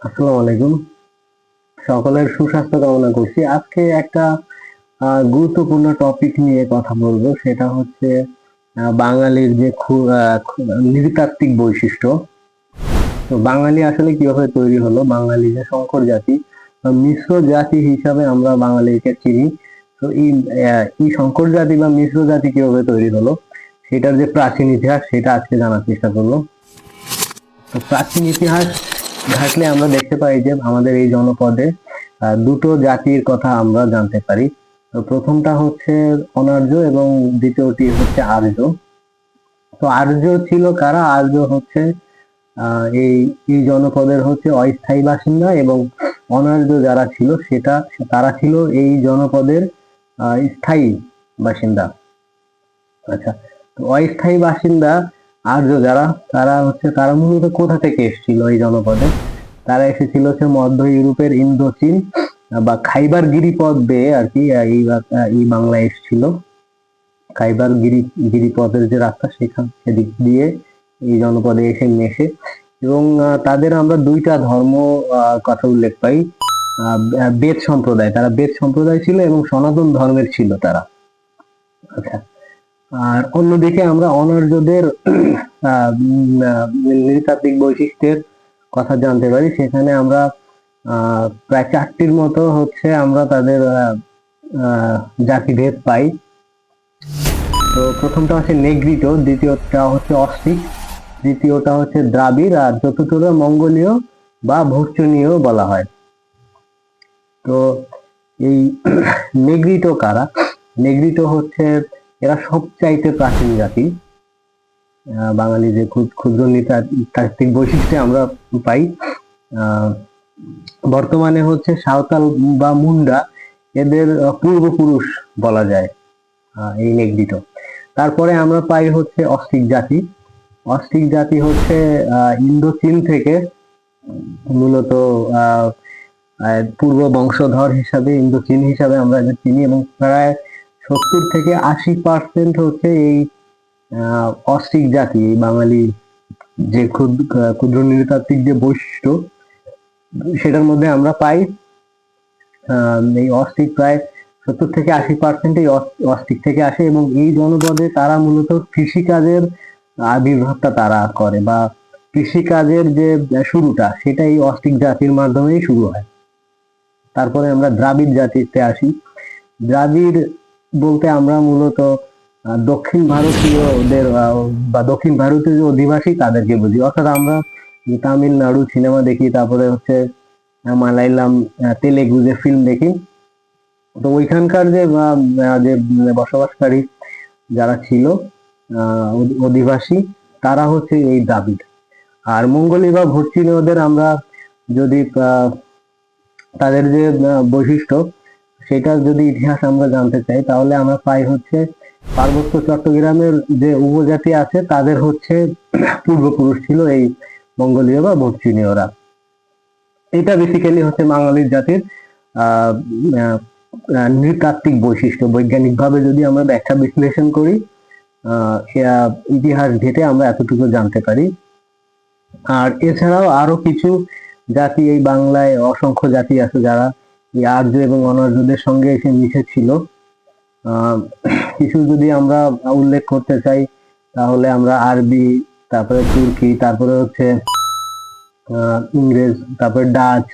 আসসালামু আলাইকুম। সকলের সুস্বাস্থ্য কামনা করছি। আজকে একটা গুরুত্বপূর্ণ টপিক নিয়ে কথা বলবো, সেটা হচ্ছে বাঙালির যে নৃতাত্ত্বিক বৈশিষ্ট্য। তো বাঙালি আসলে কিভাবে তৈরি হলো, বাঙালি যে সংকর জাতি বা মিশ্র জাতি হিসাবে আমরা বাঙালিকে চিনি। তো এই সংকর জাতি বা মিশ্র জাতি কিভাবে তৈরি হলো, সেটার যে প্রাচীন ইতিহাস সেটা আজকে জানার চেষ্টা করবো। তো প্রাচীন ইতিহাস ঘাটলে আমরা দেখতে পাই যে আমাদের এই জনপদে দুটো জাতির কথা আমরা জানতে পারি। তো প্রথমটা হচ্ছে অনার্য এবং দ্বিতীয়টি হচ্ছে আর্য। তো আর্য ছিল কারা? আর্য হচ্ছে এই এই জনপদের হচ্ছে অস্থায়ী বাসিন্দা, এবং অনার্য যারা ছিল তারা ছিল এই জনপদের স্থায়ী বাসিন্দা। আচ্ছা, তো অস্থায়ী বাসিন্দা আর্য যারা, তারা মূলত কোথা থেকে এসেছিল এই জনপদে? তারা এসেছিল হচ্ছে মধ্য ইউরোপের ইন্দোচীন বা খাইবার গিরিপথ বেয়ে আর কি এই বাংলায় এসেছিল। খাইবার গিরিপথের যে রাস্তা সেদিক দিয়ে এই জনপদে এসে মেশে, এবং তাদের আমরা দুইটা ধর্ম কথা উল্লেখ পাই। বেদ সম্প্রদায়, তারা বেদ সম্প্রদায় ছিল এবং সনাতন ধর্মের ছিল তারা। আচ্ছা, আর অন্যদিকে আমরা অনার্যদের নৃতাত্ত্বিক বৈশিষ্ট্যের কথা জানতে পারি। সেখানে আমরা প্রায় চারটির মতো হচ্ছে আমরা তাদের জাতিভেদ পাই। তো প্রথমটা হচ্ছে নেগ্রিটো, দ্বিতীয়টা হচ্ছে অস্ট্রিক, তৃতীয়টা হচ্ছে দ্রাবিড়, আর চতুর্থটা মঙ্গোলীয় বা ভর্চনীয় বলা হয়। তো এই নেগ্রিটো কারা? নেগ্রিটো হচ্ছে এরা সবচাইতে প্রাচীন জাতি। বাঙালি যে ক্ষুদ্র নৃতাত্ত্বিক বৈশিষ্ট্যে আমরা পাই। বর্তমানে হচ্ছে সাঁওতাল বা মুন্ডা এদের পূর্বপুরুষ বলা যায় এই নেগ্রিটো। তারপরে আমরা পাই হচ্ছে অস্ট্রিক জাতি। অস্ট্রিক জাতি হচ্ছে ইন্দোচীন থেকে মূলত পূর্ব বংশধর হিসাবে, ইন্দোচীন হিসাবে আমরা এদের চিনি, এবং প্রায় 70 থেকে 80% হচ্ছে এই অস্ট্রিক জাতি, এই বাঙালি যে ক্ষুদ্র নৃতাত্ত্বিক যে বৈশিষ্ট্য সেটার মধ্যে আমরা পাই এই অস্ট্রিক প্রায় 70 থেকে 80% এই অস্ট্রিক থেকে আসে, এবং এই জনপদে তারা মূলত কৃষিকাজের আবির্ভাবটা তারা করে, বা কৃষিকাজের যে শুরুটা সেটা এই অস্ট্রিক জাতির মাধ্যমেই শুরু হয়। তারপরে আমরা দ্রাবিড় জাতিতে আসি। দ্রাবিড় বলতে আমরা মূলত দক্ষিণ ভারতীয়দের বা দক্ষিণ ভারতীয় যে অধিবাসী তাদেরকে বুঝি। অর্থাৎ আমরা যে তামিলনাড়ু সিনেমা দেখি, তারপরে হচ্ছে মালায়ালাম তেলেগু যে ফিল্ম দেখি, তো ওইখানকার যে বসবাসকারী যারা ছিল অধিবাসী, তারা হচ্ছে এই দ্রাবিড়। আর মঙ্গোলি বা ভর্চীনীয়দের আমরা যদি তাদের যে বৈশিষ্ট্য সেটার যদি ইতিহাস আমরা জানতে চাই, তাহলে আমরা পাই হচ্ছে পার্বত্য চট্টগ্রামের যে উপজাতি আছে তাদের হচ্ছে পূর্বপুরুষ ছিল এই মঙ্গোলীয় বা ভর্চীনীয়রা। এটা বেসিক্যালি হচ্ছে বাঙালির জাতির নৃতাত্ত্বিক বৈশিষ্ট্য। বৈজ্ঞানিকভাবে যদি আমরা ব্যাখ্যা বিশ্লেষণ করি, ইতিহাস ঘেঁটে আমরা এতটুকু জানতে পারি। আর এছাড়াও আরো কিছু জাতি এই বাংলায়, অসংখ্য জাতি আছে যারা এই আর্য এবং অনার্যদের সঙ্গে এসে মিশেছিল। কিছু যদি আমরা উল্লেখ করতে চাই, তাহলে আমরা আরবি, তারপরে তুর্কি, তারপরে হচ্ছে ইংরেজ, তারপরে ডাচ,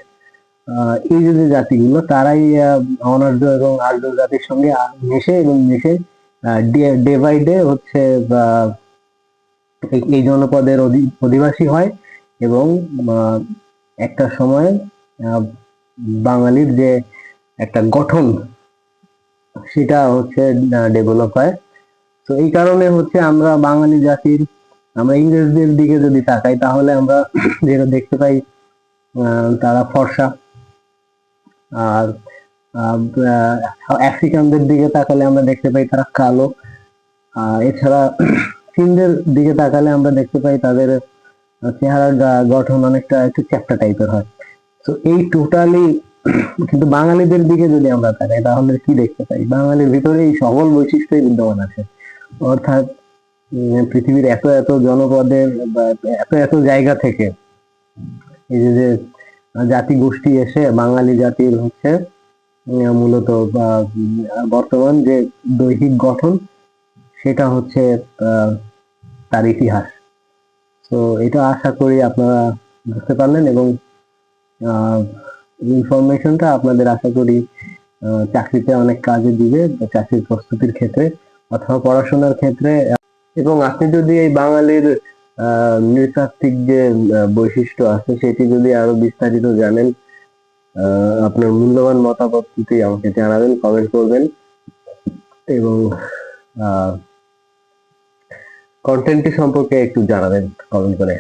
এই যে জাতিগুলো তারাই অনার্য এবং আর্য জাতির সঙ্গে মিশে ডে বাই ডে হচ্ছে এই জনপদের অধিবাসী হয়, এবং একটা সময় বাঙালির যে একটা গঠন সেটা হচ্ছে ডেভেলপ হয়। তো এই কারণে হচ্ছে আমরা বাঙালি জাতির, আমরা ইংরেজদের দিকে যদি তাকাই তাহলে আমরা যেটা দেখতে পাই তারা ফর্সা, আর আফ্রিকানদের দিকে তাকালে আমরা দেখতে পাই তারা কালো। এছাড়া চীনদের দিকে তাকালে আমরা দেখতে পাই তাদের চেহারার গঠন অনেকটা একটু চ্যাপ্টা টাইপের হয়। তো এই টোটালি, কিন্তু বাঙালিদের দিকে যদি আমরা তাকাই তাহলে কি দেখতে পাই? বাঙালির ভিতরে এই সকল বৈশিষ্ট্যই বিদ্যমান আছে। অর্থাৎ পৃথিবীর এত এত জনপদের বা এত এত জায়গা থেকে এই যে জাতি গোষ্ঠী এসে বাঙালি জাতির হচ্ছে মূলত বর্তমান যে দৈহিক গঠন সেটা হচ্ছে তার ইতিহাস। তো এটা আশা করি আপনারা বুঝতে পারলেন, এবং ইনফরমেশনটা আপনাদের আশা করি চাকরিতে অনেক কাজে দিবে, চাকরির প্রস্তুতির ক্ষেত্রে অথবা পড়াশোনার ক্ষেত্রে। এবং আপনি যদি এই বাঙালির নৃতাত্ত্বিক যে বৈশিষ্ট্য আছে সেটি যদি আরো বিস্তারিত জানেন, আপনার মূল্যবান মতামতটি আমাকে জানাবেন, কমেন্ট করবেন এবং কন্টেন্টটি সম্পর্কে একটু জানাবেন কমেন্ট করে।